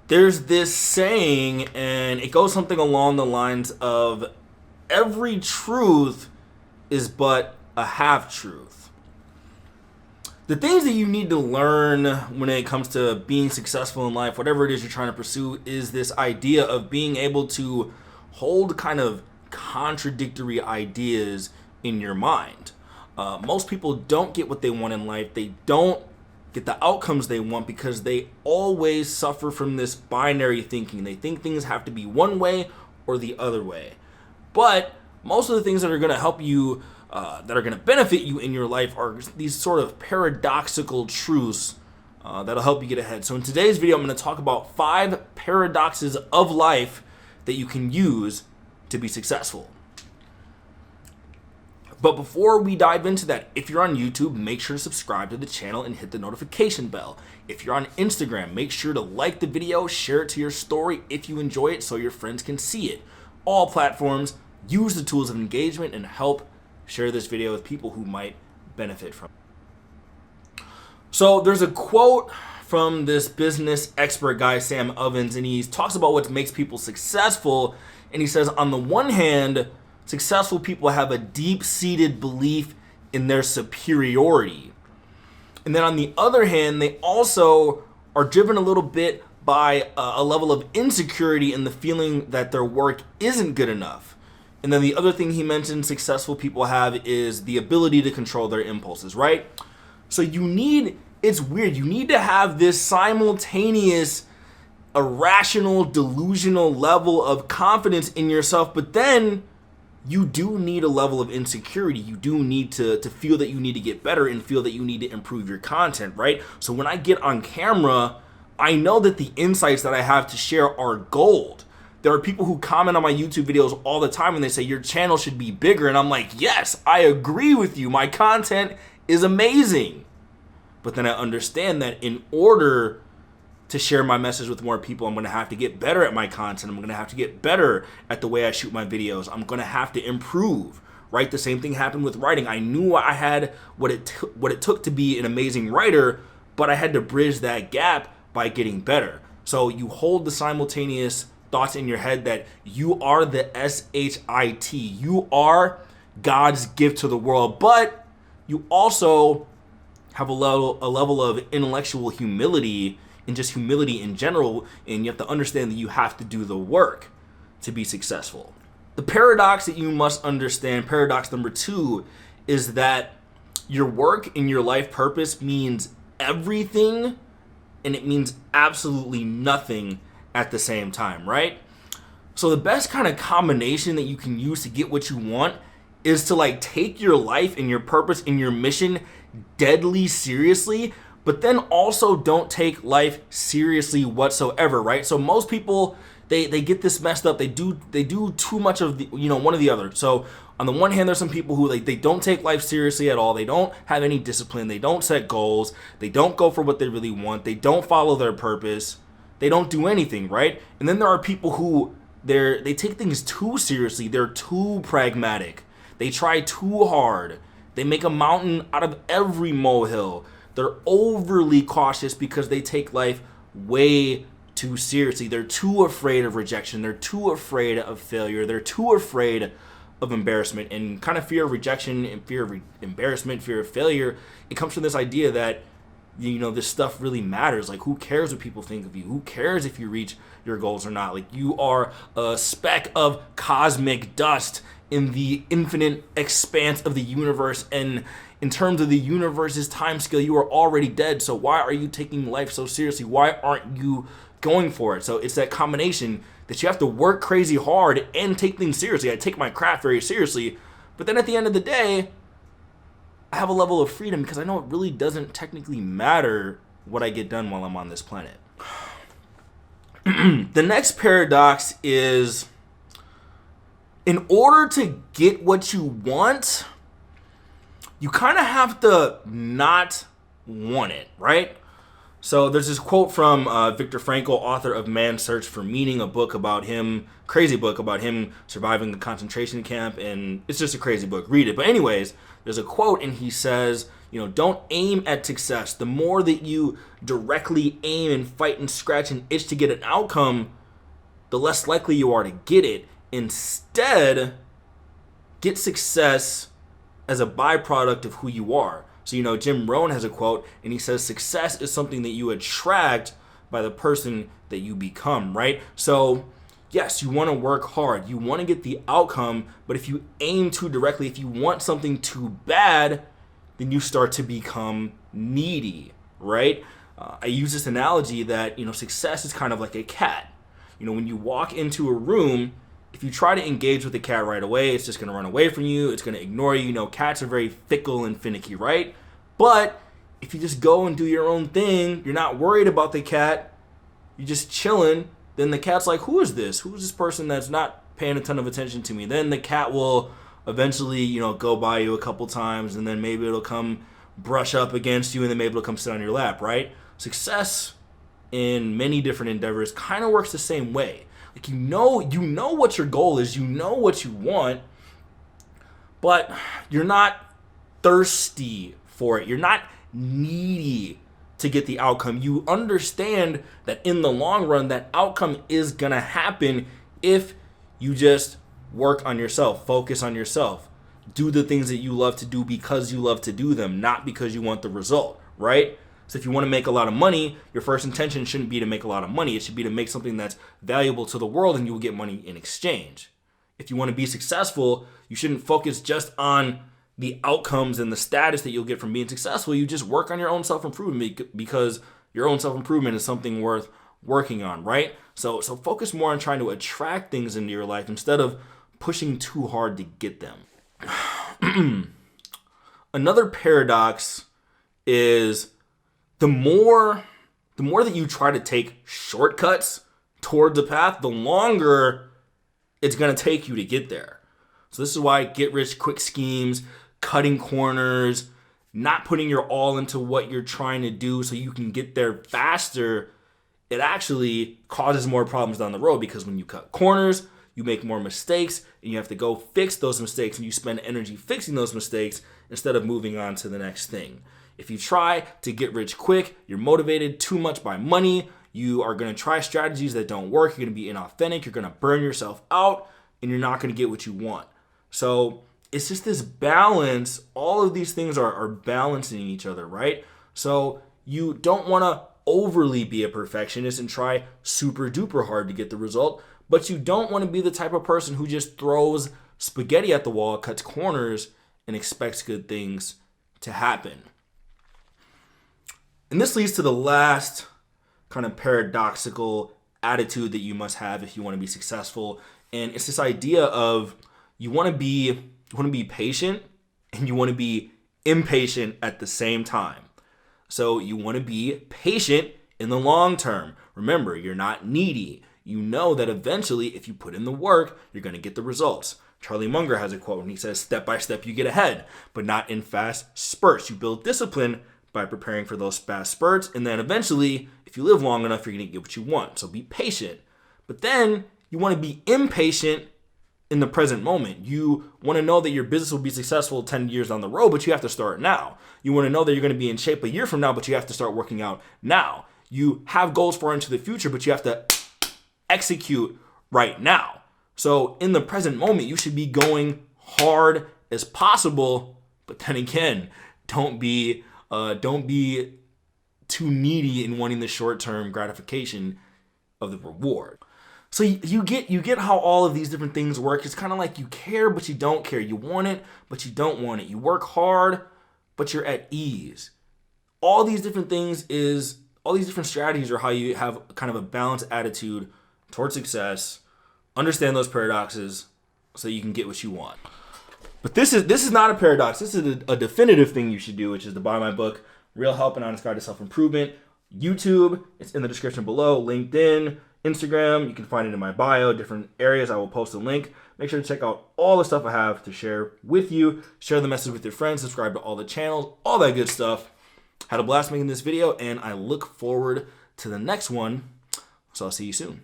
There's this saying, and it goes something along the lines of every truth is but a half truth. The things that you need to learn when it comes to being successful in life, whatever it is you're trying to pursue, is this idea of being able to hold kind of contradictory ideas in your mind. Most people don't get what they want in life. They don't get the outcomes they want because they always suffer from this binary thinking. They think things have to be one way or the other way. But most of the things that are going to help you, that are going to benefit you in your life, are these sort of paradoxical truths that'll help you get ahead. So in today's video, I'm going to talk about 5 paradoxes of life that you can use to be successful. But before we dive into that, if you're on YouTube, make sure to subscribe to the channel and hit the notification bell. If you're on Instagram, make sure to like the video, share it to your story if you enjoy it so your friends can see it. All platforms, use the tools of engagement and help share this video with people who might benefit from it. So there's a quote from this business expert guy, Sam Ovens, and he talks about what makes people successful. And he says, on the one hand, successful people have a deep-seated belief in their superiority. And then on the other hand, they also are driven a little bit by a level of insecurity in the feeling that their work isn't good enough. And then the other thing he mentioned successful people have is the ability to control their impulses, right? So it's weird, you need to have this simultaneous, irrational, delusional level of confidence in yourself, but then you do need a level of insecurity. You do need to feel that you need to get better and feel that you need to improve your content, right? So when I get on camera, I know that the insights that I have to share are gold. There are people who comment on my YouTube videos all the time and they say, your channel should be bigger. And I'm like, yes, I agree with you. My content is amazing. But then I understand that in order to share my message with more people, I'm going to have to get better at my content. I'm going to have to get better at the way I shoot my videos. I'm going to have to improve, right? The same thing happened with writing. I knew I had what it took to be an amazing writer, but I had to bridge that gap by getting better. So you hold the simultaneous thoughts in your head that you are the SHIT. You are God's gift to the world, but you also have a level of intellectual humility and just humility in general, and you have to understand that you have to do the work to be successful. The paradox that you must understand, paradox number 2, is that your work and your life purpose means everything and it means absolutely nothing at the same time, right? So the best kind of combination that you can use to get what you want is to take your life and your purpose and your mission deadly seriously, but then also don't take life seriously whatsoever, right? So most people, they get this messed up. They do too much of the, one or the other. So on the one hand, there's some people who they don't take life seriously at all. They don't have any discipline. They don't set goals. They don't go for what they really want. They don't follow their purpose. They don't do anything, right? And then there are people who they take things too seriously. They're too pragmatic. They try too hard. They make a mountain out of every molehill. They're overly cautious because they take life way too seriously. They're too afraid of rejection. They're too afraid of failure. They're too afraid of embarrassment. And kind of fear of rejection and fear of embarrassment, fear of failure, it comes from this idea that, this stuff really matters. Who cares what people think of you? Who cares if you reach your goals or not? You are a speck of cosmic dust in the infinite expanse of the universe, and in terms of the universe's time scale, you are already dead. So why are you taking life so seriously? Why aren't you going for it? So it's that combination that you have to work crazy hard and take things seriously. I take my craft very seriously, but then at the end of the day, I have a level of freedom because I know it really doesn't technically matter what I get done while I'm on this planet. The next paradox is, in order to get what you want, you kind of have to not want it, right? So there's this quote from Viktor Frankl, author of Man's Search for Meaning, a book about him, crazy book about him surviving the concentration camp, and it's just a crazy book. Read it. But anyways, there's a quote, and he says, Don't aim at success. The more that you directly aim and fight and scratch and itch to get an outcome, the less likely you are to get it. Instead, get success as a byproduct of who you are. So, Jim Rohn has a quote, and he says, success is something that you attract by the person that you become, right? So, yes, you want to work hard. You want to get the outcome, but if you aim too directly, if you want something too bad, then you start to become needy, right? I use this analogy that, success is kind of like a cat. When you walk into a room, if you try to engage with the cat right away, it's just going to run away from you. It's going to ignore you. Cats are very fickle and finicky, right? But if you just go and do your own thing, you're not worried about the cat, you're just chilling, then the cat's like, who is this? Who is this person that's not paying a ton of attention to me? Then the cat will eventually, go by you a couple times, and then maybe it'll come brush up against you, and then maybe it'll come sit on your lap, right? Success in many different endeavors kind of works the same way. Like, you know what your goal is, you know what you want, but you're not thirsty for it. You're not needy to get the outcome. You understand that in the long run, that outcome is gonna happen if you just work on yourself, focus on yourself, do the things that you love to do because you love to do them, not because you want the result, right? So if you want to make a lot of money, your first intention shouldn't be to make a lot of money. It should be to make something that's valuable to the world, and you will get money in exchange. If you want to be successful, you shouldn't focus just on the outcomes and the status that you'll get from being successful. You just work on your own self-improvement, because your own self-improvement is something worth working on, right? So focus more on trying to attract things into your life instead of pushing too hard to get them. Another paradox is the more that you try to take shortcuts towards a path, the longer it's going to take you to get there. So this is why get-rich-quick schemes, cutting corners, not putting your all into what you're trying to do so you can get there faster, it actually causes more problems down the road, because when you cut corners, you make more mistakes, and you have to go fix those mistakes, and you spend energy fixing those mistakes instead of moving on to the next thing. If you try to get rich quick, you're motivated too much by money, you are going to try strategies that don't work, you're going to be inauthentic, you're going to burn yourself out, and you're not going to get what you want. So it's just this balance. All of these things are balancing each other, right? So you don't want to overly be a perfectionist and try super duper hard to get the result, but you don't want to be the type of person who just throws spaghetti at the wall, cuts corners, and expects good things to happen. And this leads to the last kind of paradoxical attitude that you must have if you want to be successful. And it's this idea of you want to be patient and you want to be impatient at the same time. So you want to be patient in the long term. Remember, you're not needy. You know that eventually, if you put in the work, you're going to get the results. Charlie Munger has a quote, and he says, step by step you get ahead, but not in fast spurts. You build discipline by preparing for those fast spurts, and then eventually, if you live long enough, you're going to get what you want. So be patient. But then you want to be impatient in the present moment. You want to know that your business will be successful 10 years down the road, but you have to start now. You want to know that you're going to be in shape a year from now, but you have to start working out now. You have goals far into the future, but you have to execute right now. So in the present moment, you should be going hard as possible, but then again, don't be too needy in wanting the short-term gratification of the reward. So you get how all of these different things work. It's kind of like you care, but you don't care. You want it, but you don't want it. You work hard, but you're at ease. All these different strategies are how you have kind of a balanced attitude towards success. Understand those paradoxes so you can get what you want. But this is not a paradox. This is a definitive thing you should do, which is to buy my book, Real Help and Honest Guide to Self-Improvement. YouTube, it's in the description below. LinkedIn, Instagram, you can find it in my bio. Different areas, I will post a link. Make sure to check out all the stuff I have to share with you. Share the message with your friends. Subscribe to all the channels. All that good stuff. Had a blast making this video, and I look forward to the next one. So I'll see you soon.